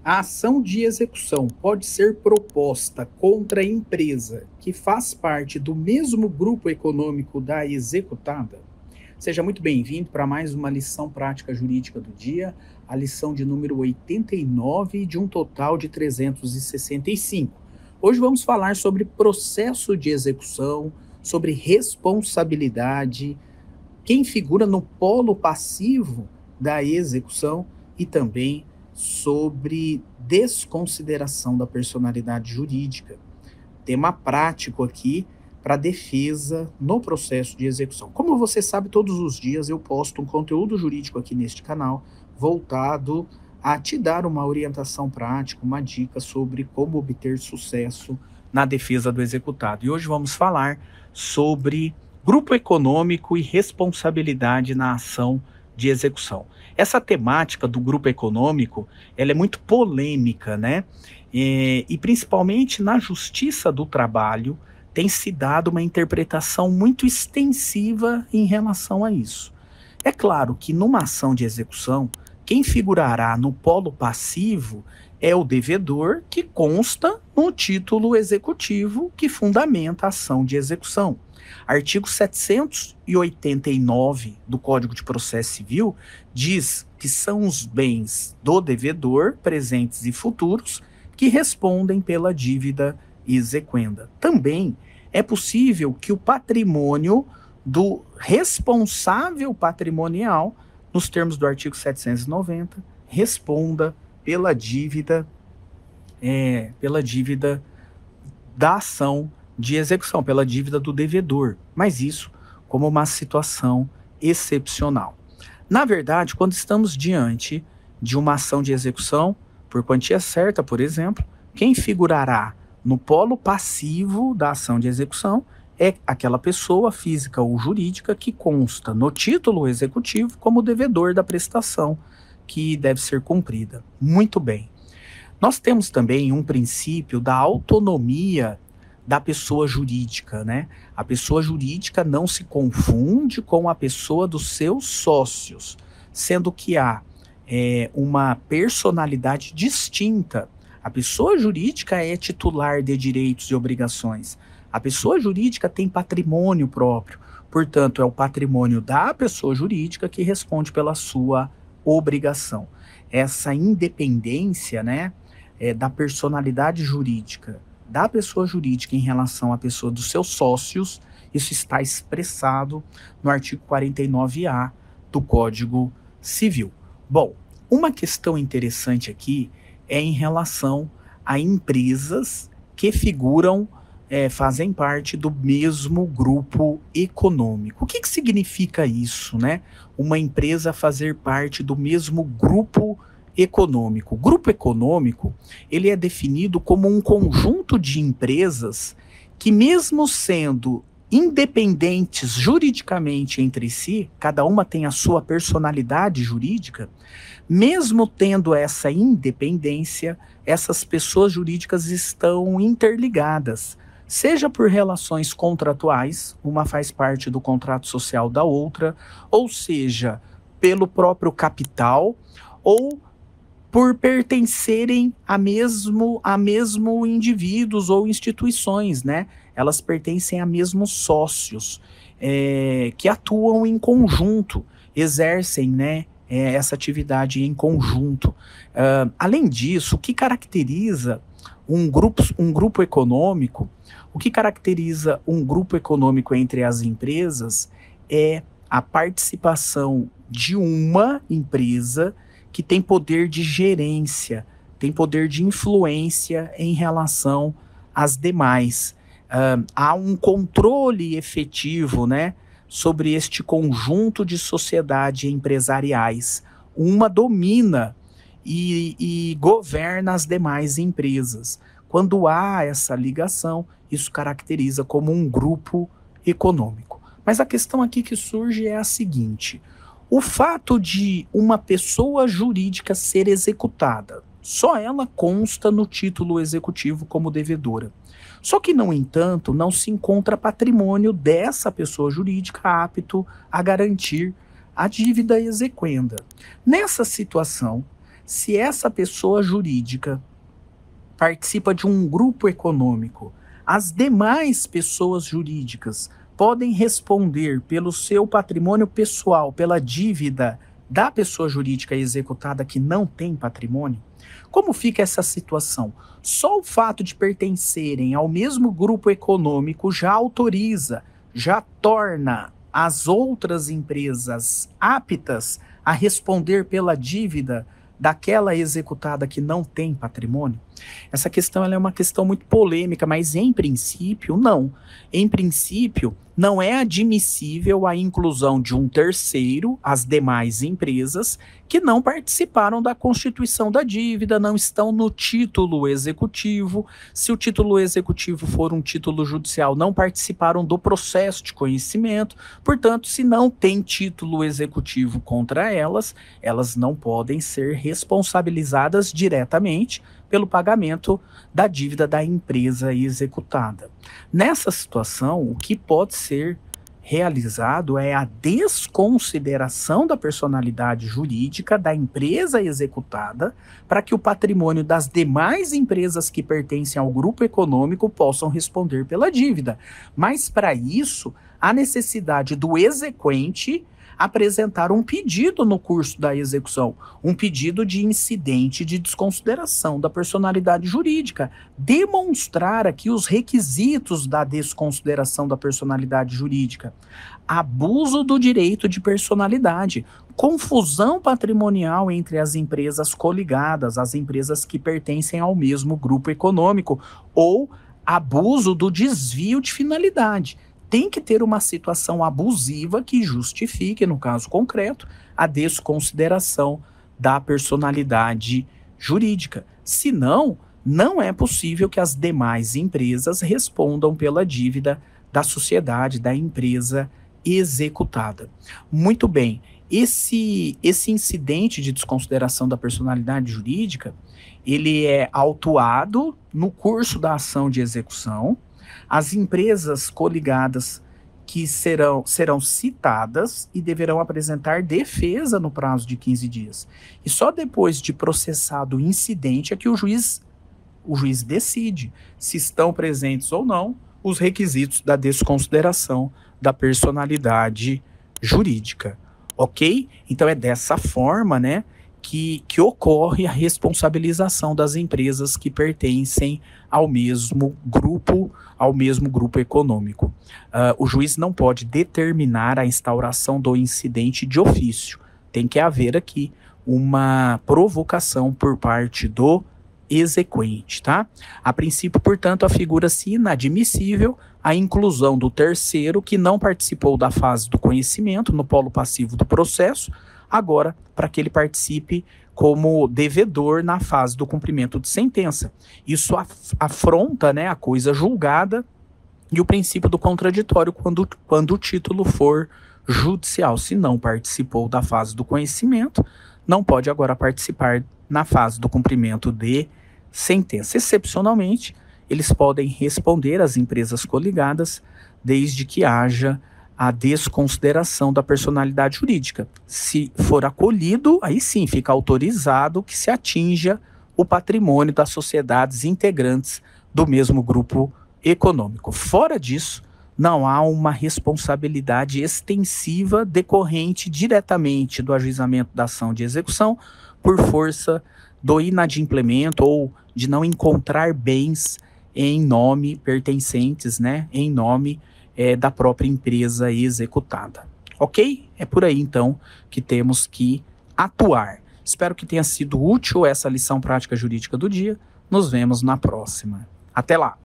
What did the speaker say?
A ação de execução pode ser proposta contra a empresa que faz parte do mesmo grupo econômico da executada? Seja muito bem-vindo para mais uma lição prática jurídica do dia, a lição de número 89 de um total de 365. Hoje vamos falar sobre processo de execução, sobre responsabilidade, quem figura no polo passivo da execução e também sobre desconsideração da personalidade jurídica. Tema prático aqui para defesa no processo de execução. Como você sabe, todos os dias eu posto um conteúdo jurídico aqui neste canal voltado a te dar uma orientação prática, uma dica sobre como obter sucesso na defesa do executado. E hoje vamos falar sobre grupo econômico e responsabilidade na ação de execução. Essa temática do grupo econômico, ela é muito polêmica, né? E principalmente na Justiça do Trabalho tem se dado uma interpretação muito extensiva em relação a isso. É claro que numa ação de execução, quem figurará no polo passivo é o devedor, que consta no título executivo que fundamenta a ação de execução. Artigo 789 do Código de Processo Civil diz que são os bens do devedor, presentes e futuros, que respondem pela dívida exequenda. Também é possível que o patrimônio do responsável patrimonial, nos termos do artigo 790, responda pela dívida da ação de execução, pela dívida do devedor, mas isso como uma situação excepcional. Na verdade, quando estamos diante de uma ação de execução por quantia certa, por exemplo, quem figurará no polo passivo da ação de execução é aquela pessoa física ou jurídica que consta no título executivo como devedor da prestação que deve ser cumprida. Muito bem. Nós temos também um princípio da autonomia da pessoa jurídica, né? A pessoa jurídica não se confunde com a pessoa dos seus sócios, sendo que há uma personalidade distinta. A pessoa jurídica é titular de direitos e obrigações. A pessoa jurídica tem patrimônio próprio, portanto, é o patrimônio da pessoa jurídica que responde pela sua obrigação. Essa independência, né, da personalidade jurídica da pessoa jurídica em relação à pessoa dos seus sócios, isso está expressado no artigo 49A do Código Civil. Bom, uma questão interessante aqui é em relação a empresas que fazem parte do mesmo grupo econômico. O que significa isso, né? Uma empresa fazer parte do mesmo grupo econômico. O grupo econômico, ele é definido como um conjunto de empresas que, mesmo sendo independentes juridicamente entre si, cada uma tem a sua personalidade jurídica, mesmo tendo essa independência, essas pessoas jurídicas estão interligadas, seja por relações contratuais, uma faz parte do contrato social da outra, ou seja, pelo próprio capital, ou por pertencerem a mesmo indivíduos ou instituições, né? Elas pertencem a mesmos sócios que atuam em conjunto, exercem, né, essa atividade em conjunto. Além disso, o que caracteriza um grupo econômico, o que caracteriza um grupo econômico entre as empresas é a participação de uma empresa que tem poder de gerência, tem poder de influência em relação às demais. Há um controle efetivo, né, sobre este conjunto de sociedades empresariais. Uma domina e governa as demais empresas. Quando há essa ligação, isso caracteriza como um grupo econômico. Mas a questão aqui que surge é a seguinte: o fato de uma pessoa jurídica ser executada, só ela consta no título executivo como devedora. Só que, no entanto, não se encontra patrimônio dessa pessoa jurídica apto a garantir a dívida exequenda. Nessa situação, se essa pessoa jurídica participa de um grupo econômico, as demais pessoas jurídicas podem responder pelo seu patrimônio pessoal, pela dívida da pessoa jurídica executada que não tem patrimônio? Como fica essa situação? Só o fato de pertencerem ao mesmo grupo econômico já autoriza, já torna as outras empresas aptas a responder pela dívida daquela executada que não tem patrimônio? Essa questão ela é uma questão muito polêmica, mas em princípio, não. Em princípio, não é admissível a inclusão de um terceiro, as demais empresas, que não participaram da constituição da dívida, não estão no título executivo. Se o título executivo for um título judicial, não participaram do processo de conhecimento. Portanto, se não tem título executivo contra elas, elas não podem ser responsabilizadas diretamente pelo pagamento da dívida da empresa executada. Nessa situação, o que pode ser realizado é a desconsideração da personalidade jurídica da empresa executada para que o patrimônio das demais empresas que pertencem ao grupo econômico possam responder pela dívida. Mas para isso, há necessidade do exequente apresentar um pedido no curso da execução, um pedido de incidente de desconsideração da personalidade jurídica, demonstrar aqui os requisitos da desconsideração da personalidade jurídica: abuso do direito de personalidade, confusão patrimonial entre as empresas coligadas, as empresas que pertencem ao mesmo grupo econômico, ou abuso do desvio de finalidade. Tem que ter uma situação abusiva que justifique, no caso concreto, a desconsideração da personalidade jurídica. Senão, não é possível que as demais empresas respondam pela dívida da sociedade, da empresa executada. Muito bem, esse incidente de desconsideração da personalidade jurídica, ele é autuado no curso da ação de execução. As empresas coligadas que serão citadas e deverão apresentar defesa no prazo de 15 dias. E só depois de processado o incidente é que o juiz decide se estão presentes ou não os requisitos da desconsideração da personalidade jurídica. Ok? Então é dessa forma, né, que ocorre a responsabilização das empresas que pertencem ao mesmo grupo econômico. O juiz não pode determinar a instauração do incidente de ofício. Tem que haver aqui uma provocação por parte do exequente, tá? A princípio, portanto, afigura-se inadmissível a inclusão do terceiro que não participou da fase do conhecimento no polo passivo do processo, agora para que ele participe como devedor na fase do cumprimento de sentença. Isso afronta, né, a coisa julgada e o princípio do contraditório quando o título for judicial. Se não participou da fase do conhecimento, não pode agora participar na fase do cumprimento de sentença. Excepcionalmente, eles podem responder às empresas coligadas desde que haja a desconsideração da personalidade jurídica. Se for acolhido, aí sim fica autorizado que se atinja o patrimônio das sociedades integrantes do mesmo grupo econômico. Fora disso, não há uma responsabilidade extensiva decorrente diretamente do ajuizamento da ação de execução por força do inadimplemento ou de não encontrar bens em nome pertencentes, né, em nome da própria empresa executada. Ok? É por aí, então, que temos que atuar. Espero que tenha sido útil essa lição prática jurídica do dia. Nos vemos na próxima. Até lá!